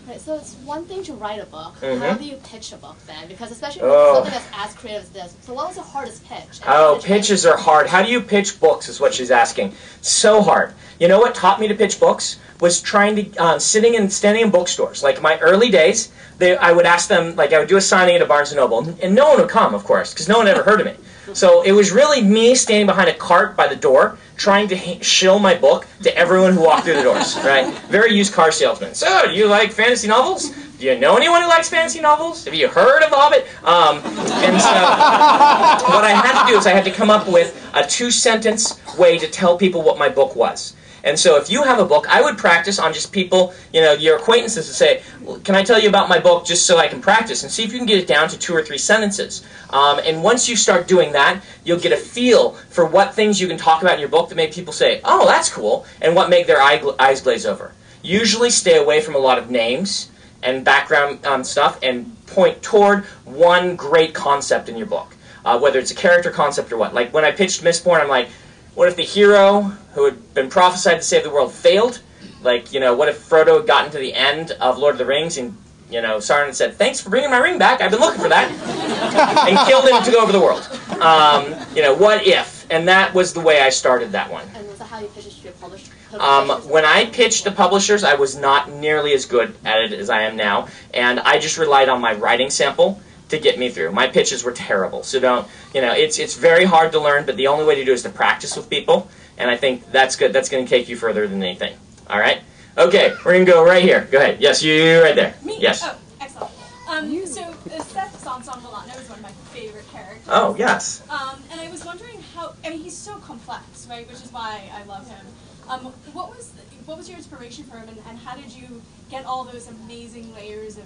Right, so it's one thing to write a book. Mm-hmm. How do you pitch a book then? Because especially with something that's as creative as this. So what was the hardest pitch? Pitches are hard. How do you pitch books is what she's asking. So hard. You know what taught me to pitch books? Was trying to, standing in bookstores. Like my early days, I would ask them, like I would do a signing at a Barnes & Noble, and no one would come, of course, because no one ever heard of me. So it was really me standing behind a cart by the door, trying to shill my book to everyone who walked through the doors, right? Very used car salesman. So, do you like fantasy novels? Do you know anyone who likes fantasy novels? Have you heard of The Hobbit? And so, what I had to do is I had to come up with a 2-sentence way to tell people what my book was. And so if you have a book, I would practice on just people, your acquaintances, to say, can I tell you about my book just so I can practice? And see if you can get it down to 2 or 3 sentences. And once you start doing that, you'll get a feel for what things you can talk about in your book that make people say, oh, that's cool, and what make their eyes glaze over. Usually stay away from a lot of names and background stuff and point toward one great concept in your book, whether it's a character concept or what. Like when I pitched Mistborn, I'm like, what if the hero who had been prophesied to save the world failed? Like, what if Frodo had gotten to the end of Lord of the Rings and, Sauron said, thanks for bringing my ring back, I've been looking for that, and killed him to go over the world. What if? And that was the way I started that one. And was that how you pitched it to your publisher? When I pitched to publishers, I was not nearly as good at it as I am now, and I just relied on my writing sample to get me through. My pitches were terrible, so don't, it's very hard to learn, but the only way to do it is to practice with people, and I think that's good. That's going to take you further than anything. All right? Okay, we're going to go right here. Go ahead. Yes, you right there. Me? Yes. Oh, excellent. So Seth Sanson-Villano is one of my favorite characters. Oh, yes. And I was wondering how, he's so complex, right, which is why I love him. What was your inspiration for him, and how did you get all those amazing layers of...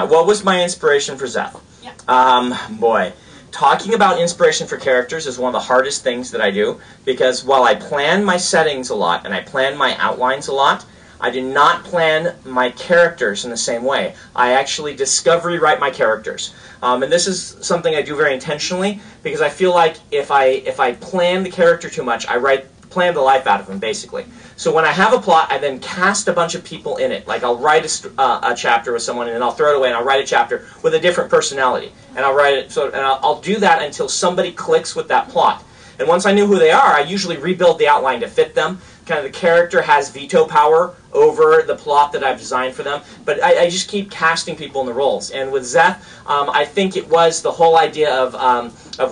What was my inspiration for Zeth? Yeah. Boy. Talking about inspiration for characters is one of the hardest things that I do, because while I plan my settings a lot, and I plan my outlines a lot, I do not plan my characters in the same way. I actually discovery write my characters. And this is something I do very intentionally, because I feel like if I plan the character too much, I plan the life out of them, basically. So when I have a plot, I then cast a bunch of people in it. Like I'll write a chapter with someone, and then I'll throw it away, and I'll write a chapter with a different personality. And I'll write it, and I'll do that until somebody clicks with that plot. And once I know who they are, I usually rebuild the outline to fit them. Kind of the character has veto power over the plot that I've designed for them. But I just keep casting people in the roles. And with Zeth, I think it was the whole idea of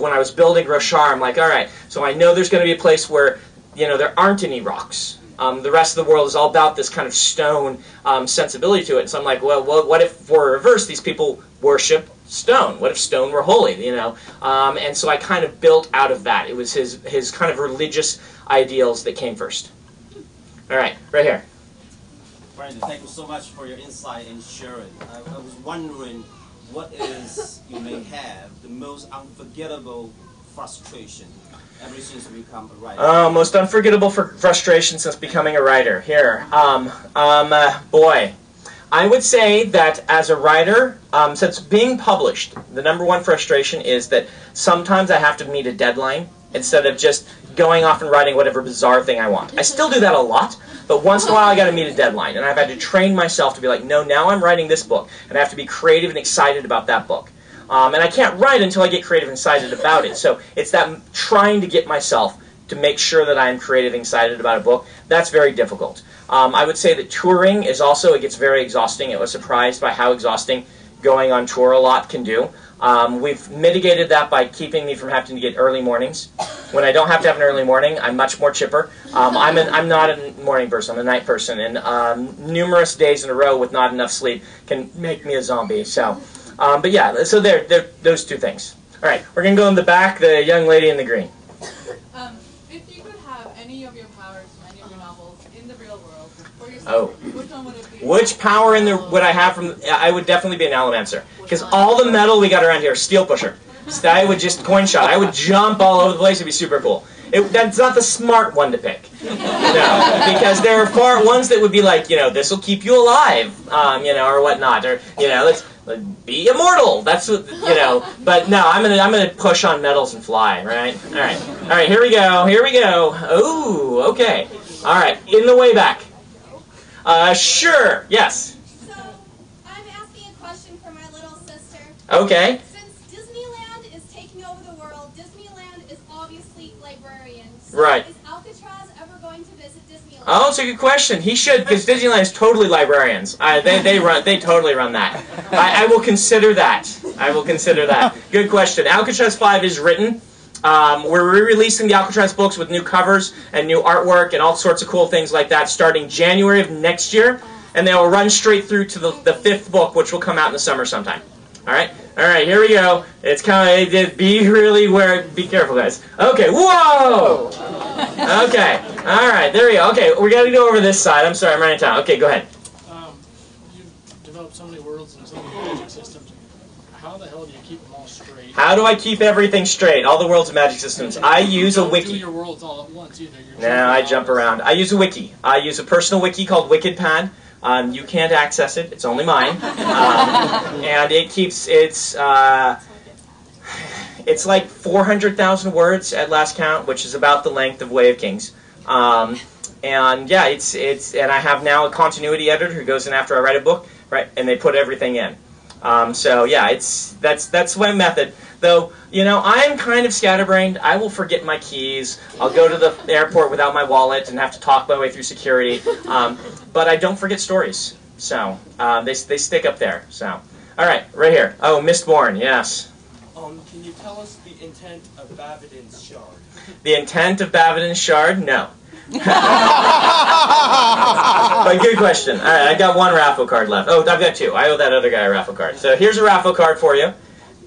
when I was building Roshar, I'm like, all right, so I know there's going to be a place where there aren't any rocks. The rest of the world is all about this kind of stone sensibility to it. And so I'm like, well, what if for reverse these people worship stone? What if stone were holy? And so I kind of built out of that. It was his kind of religious ideals that came first. All right, right here. Brandon, thank you so much for your insight and sharing. I was wondering what is you may have the most unforgettable frustration ever since you become a writer? Most unforgettable frustration since becoming a writer. Here, boy, I would say that as a writer, since being published, the #1 frustration is that sometimes I have to meet a deadline instead of just going off and writing whatever bizarre thing I want. I still do that a lot, but once in a while I got to meet a deadline, and I've had to train myself to be like, no, now I'm writing this book, and I have to be creative and excited about that book. And I can't write until I get creative and excited about it. So it's that trying to get myself to make sure that I'm creative and excited about a book. That's very difficult. I would say that touring is also, it gets very exhausting. I was surprised by how exhausting going on tour a lot can do. We've mitigated that by keeping me from having to get early mornings. When I don't have to have an early morning, I'm much more chipper. I'm not a morning person, I'm a night person, and numerous days in a row with not enough sleep can make me a zombie. So, but yeah, so those two things. All right, we're going to go in the back, the young lady in the green. If you could have any of your powers from any of your novels in the real world for Oh. yourself, which one would it be? Which power would I have from... I would definitely be an Allomancer. Because all the metal we got around here is steel pusher. So I would just coin shot. I would jump all over the place. It'd be super cool. That's not the smart one to pick. No, because there are ones that would be like, this will keep you alive, or whatnot. Or, let's be immortal. That's what, But no, I'm gonna push on metals and fly, right? All right, here we go. Ooh, okay. All right, in the way back. Sure, yes. So, I'm asking a question for my little sister. Okay. Since Disneyland is taking over the world, Disneyland is obviously librarians. So Right. Is Alcatraz ever going to visit Disneyland? Oh, that's a good question. He should, because Disneyland is totally librarians. They totally run that. I will consider that. Good question. Alcatraz 5 is written. We're re-releasing the Alcatraz books with new covers and new artwork and all sorts of cool things like that starting January of next year, and they will run straight through to the 5th book, which will come out in the summer sometime. All right, here we go. It's kind of be careful, guys. Okay, whoa. Okay, all right, there we go. Okay, we got to go over this side. I'm sorry, I'm running out of time. Okay, go ahead. You've developed so many worlds and so many magic systems. How the hell do you keep them all straight? How do I keep everything straight? All the worlds of magic systems. I use a wiki. You don't do your worlds all at once either. No, I jump around. I use a wiki. I use a personal wiki called WickedPad. You can't access it. It's only mine. And it keeps it's like 400,000 words at last count, which is about the length of Way of Kings. And yeah, and I have now a continuity editor who goes in after I write a book, right? And they put everything in. So yeah, that's my method. Though, I'm kind of scatterbrained. I will forget my keys. I'll go to the airport without my wallet and have to talk my way through security. But I don't forget stories. So they stick up there. So all right, right here. Oh, Mistborn, yes. Can you tell us the intent of Bavadin's shard? The intent of Bavadin's shard? No. But good question. All right, I got one raffle card left. Oh, I've got two. I owe that other guy a raffle card. So here's a raffle card for you.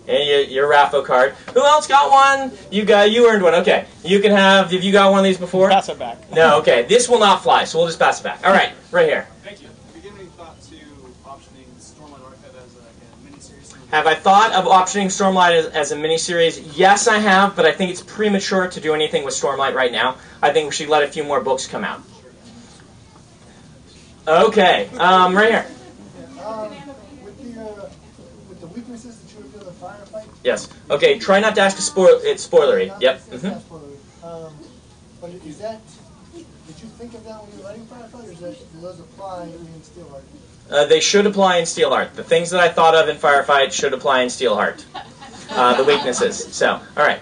And your raffle card. Who else got one? You earned one. Okay. You can have. Have you got one of these before? Pass it back. No. Okay. This will not fly, so we'll just pass it back. All right. Right here. Thank you. Have you given any thought to optioning Stormlight Archive as a miniseries? Have I thought of optioning Stormlight as a miniseries? Yes, I have, but I think it's premature to do anything with Stormlight right now. I think we should let a few more books come out. Okay. Right here. With the weaknesses that you reveal in Firefight. Yes. Okay. Try not to ask a it's spoilery. Yep. It's not spoilery. But is that? Did you think of that when you were writing Firefight, or do those apply in Steelheart? They should apply in Steelheart. The things that I thought of in Firefight should apply in Steelheart. The weaknesses. So, all right.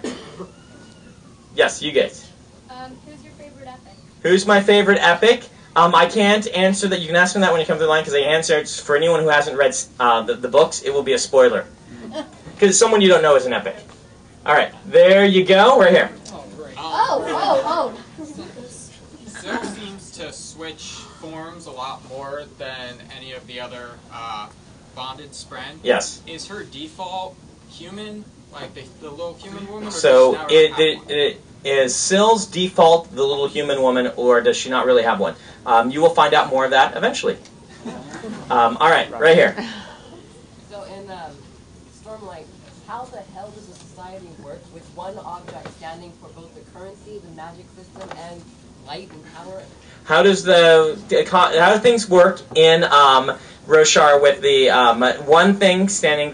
Yes, you guys. Who's your favorite epic? Who's my favorite epic? I can't answer that. You can ask me that when you come to the line, because I answer it for anyone who hasn't read the books. It will be a spoiler. Because someone you don't know is an epic. All right, there you go, right here. Oh. Sarah seems to switch forms a lot more than any of the other bonded Spren. Yes. Is her default human, like the little human woman? Or So does she not really have one? is Syl's default the little human woman, or does she not really have one? You will find out more of that eventually. All right, right here. So in Stormlight, how the hell does a society work with one object standing for both the currency, the magic system, and light and power? How do things work in Roshar with the one thing standing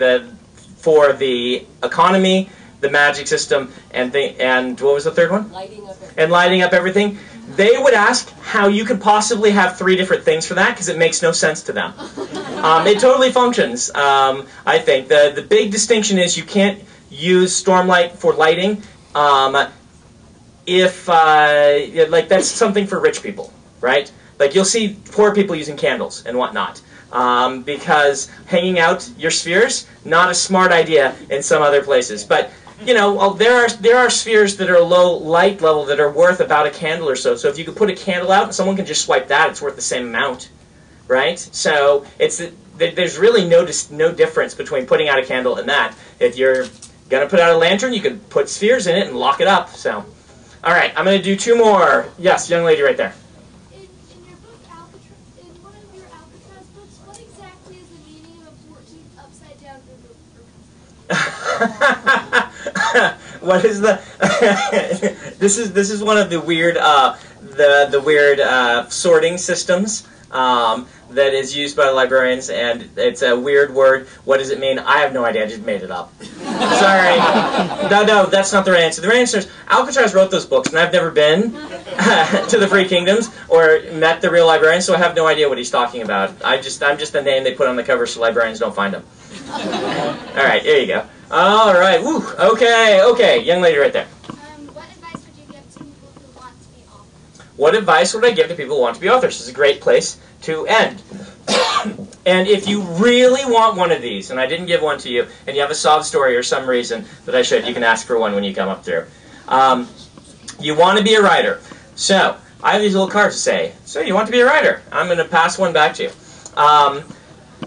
for the economy, the magic system, and what was the third one? Lighting up everything. And lighting up everything. They would ask how you could possibly have 3 different things for that, because it makes no sense to them. It totally functions, I think. The big distinction is you can't use Stormlight for lighting if, like, that's something for rich people, right? Like, you'll see poor people using candles and whatnot. Because hanging out your spheres, not a smart idea in some other places. But, you know, there are spheres that are low light level that are worth about a candle or so. So if you could put a candle out and someone can just swipe that, it's worth the same amount, right? So there's really no difference between putting out a candle and that. If you're going to put out a lantern, you can put spheres in it and lock it up. So, all right, I'm going to do 2 more. Yes, young lady right there. What is the? This is one of the weird the weird sorting systems that is used by the librarians, and it's a weird word. What does it mean? I have no idea. I just made it up. Sorry. No, that's not the right answer. The right answer is Alcatraz wrote those books, and I've never been to the Free Kingdoms or met the real librarian, so I have no idea what he's talking about. I'm just the name they put on the cover so librarians don't find him. All right, here you go. All right, woo. Okay, young lady right there. What advice would you give to people who want to be authors? What advice would I give to people who want to be authors? This is a great place to end. And if you really want one of these, and I didn't give one to you, and you have a sob story or some reason that I should, you can ask for one when you come up through. You want to be a writer. So, I have these little cards to say, so you want to be a writer. I'm going to pass one back to you.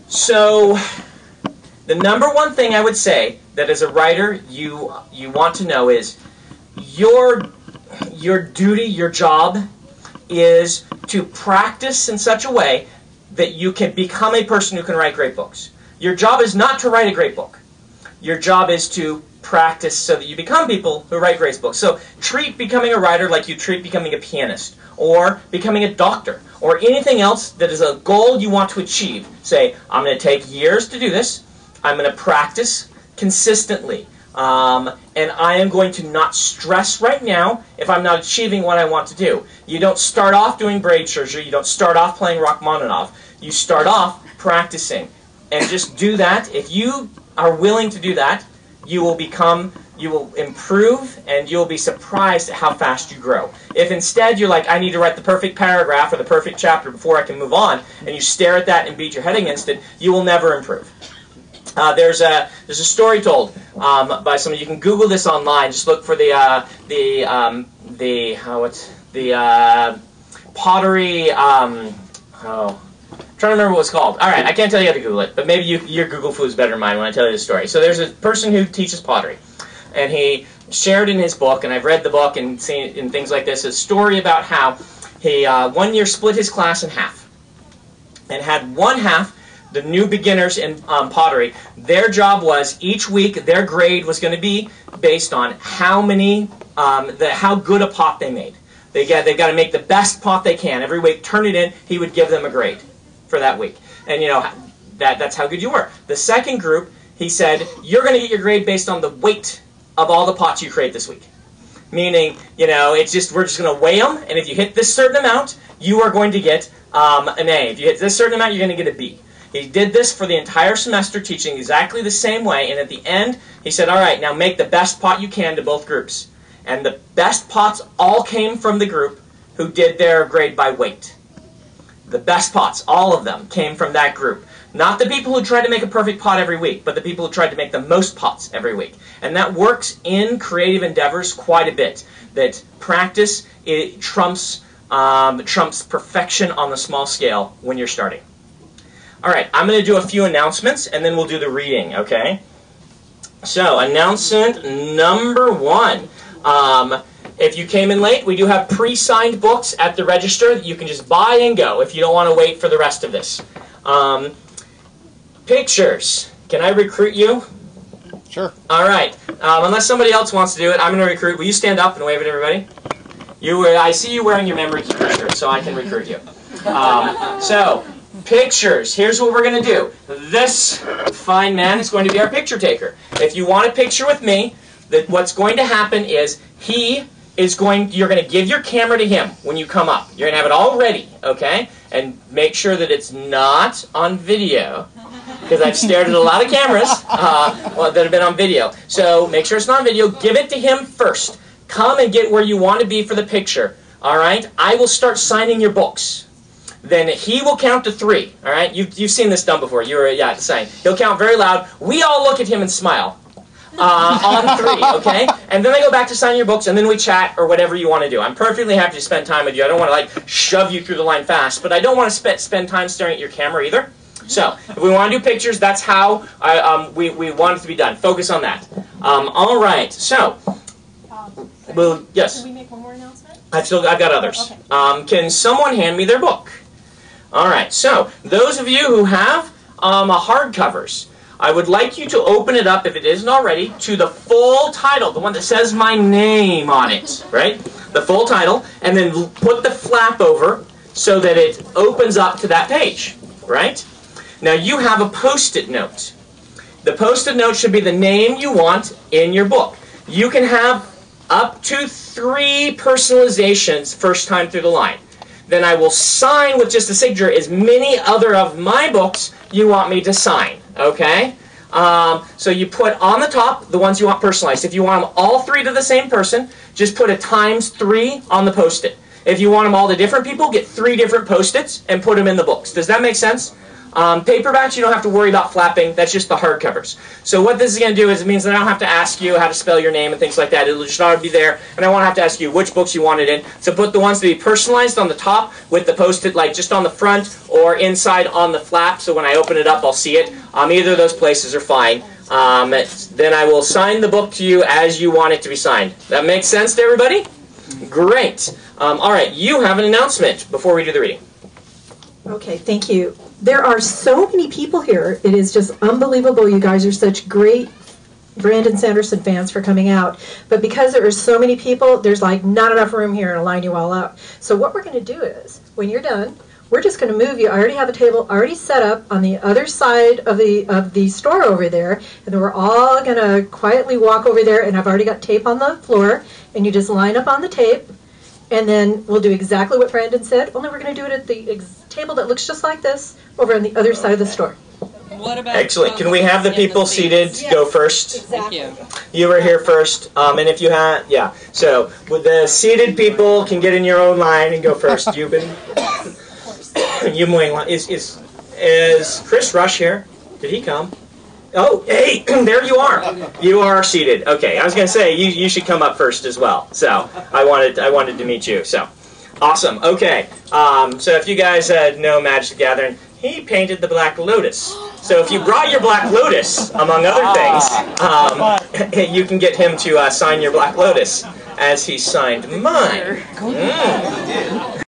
So, the number one thing I would say that as a writer you want to know is your duty, your job, is to practice in such a way that you can become a person who can write great books. Your job is not to write a great book. Your job is to practice so that you become people who write great books. So treat becoming a writer like you treat becoming a pianist, or becoming a doctor, or anything else that is a goal you want to achieve. Say, I'm going to take years to do this. I'm going to practice consistently. And I am going to not stress right now if I'm not achieving what I want to do. You don't start off doing braid surgery. You don't start off playing Rachmaninoff. You start off practicing. And just do that. If you are willing to do that, you will improve, and you'll be surprised at how fast you grow. If instead you're like, I need to write the perfect paragraph or the perfect chapter before I can move on, and you stare at that and beat your head against it, you will never improve. There's a story told by someone. You can Google this online. Just look for the pottery. I'm trying to remember what it's called. All right, I can't tell you how to Google it, but maybe your Google flu is better than mine when I tell you the story. So there's a person who teaches pottery, and he shared in his book, and I've read the book and seen in things like this, a story about how he one year split his class in half, and had one half, the new beginners in pottery. Their job was each week their grade was going to be based on how good a pot they made. They've got to make the best pot they can every week. Turn it in. He would give them a grade for that week, and that's how good you were. The second group, he said, you're going to get your grade based on the weight of all the pots you create this week. Meaning, we're just going to weigh them, and if you hit this certain amount, you are going to get an A. If you hit this certain amount, you're going to get a B. He did this for the entire semester, teaching exactly the same way, and at the end, he said, all right, now make the best pot you can to both groups. And the best pots all came from the group who did their grade by weight. The best pots, all of them, came from that group. Not the people who tried to make a perfect pot every week, but the people who tried to make the most pots every week. And that works in creative endeavors quite a bit. That practice, it trumps perfection on the small scale when you're starting. All right, I'm going to do a few announcements, and then we'll do the reading, okay? So, announcement number 1. If you came in late, we do have pre-signed books at the register that you can just buy and go if you don't want to wait for the rest of this. Pictures. Can I recruit you? Sure. All right. Unless somebody else wants to do it, I'm going to recruit. Will you stand up and wave at everybody? I see you wearing your memory keeper shirt, so I can recruit you. So, pictures. Here's what we're going to do. This fine man is going to be our picture taker. If you want a picture with me, What's going to happen is you're going to give your camera to him when you come up. You're going to have it all ready, okay? And make sure that it's not on video, because I've stared at a lot of cameras that have been on video. So make sure it's not on video. Give it to him first. Come and get where you want to be for the picture, all right? I will start signing your books. Then he will count to 3, all right? You've seen this done before. To sign. He'll count very loud. We all look at him and smile. On 3, okay? And then I go back to signing your books, and then we chat or whatever you want to do. I'm perfectly happy to spend time with you. I don't want to, like, shove you through the line fast, but I don't want to spend time staring at your camera either. So, if we want to do pictures, that's how we want it to be done. Focus on that. All right, so, yes? Can we make one more announcement? I've got others. Okay. Can someone hand me their book? All right, so, those of you who have hardcovers, I would like you to open it up, if it isn't already, to the full title, the one that says my name on it, right? The full title, and then put the flap over so that it opens up to that page, right? Now you have a Post-it note. The Post-it note should be the name you want in your book. You can have up to 3 personalizations first time through the line. Then I will sign with just a signature as many other of my books you want me to sign, okay? So you put on the top the ones you want personalized. If you want them all 3 to the same person, just put a ×3 on the Post-it. If you want them all to different people, get 3 different Post-its and put them in the books. Does that make sense? Paperbacks, you don't have to worry about flapping. That's just the hardcovers. So what this is going to do is it means that I don't have to ask you how to spell your name and things like that. It'll just already be there, and I won't have to ask you which books you want it in. So put the ones to be personalized on the top with the Post-it, like just on the front or inside on the flap, so when I open it up, I'll see it. Either of those places are fine. Then I will sign the book to you as you want it to be signed. That makes sense to everybody? Great. All right, you have an announcement before we do the reading. Okay, thank you. There are so many people here. It is just unbelievable. You guys are such great Brandon Sanderson fans for coming out. But because there are so many people, there's like not enough room here to line you all up. So what we're going to do is, when you're done, we're just going to move you. I already have a table already set up on the other side of the store over there. And then we're all going to quietly walk over there. And I've already got tape on the floor. And you just line up on the tape. And then we'll do exactly what Brandon said, only we're going to do it at the table that looks just like this over on the other side of the store. What about excellent. Can we have the people seated go first? Exactly. You were here first, and if you had, yeah. So with the seated people can get in your own line and go first. You've been, is Chris Rush here? Did he come? Oh, hey, there you are. You are seated. Okay, I was going to say you should come up first as well. So I wanted to meet you. So awesome. Okay. So if you guys know Magic the Gathering, he painted the Black Lotus. So if you brought your Black Lotus, among other things, you can get him to sign your Black Lotus as he signed mine.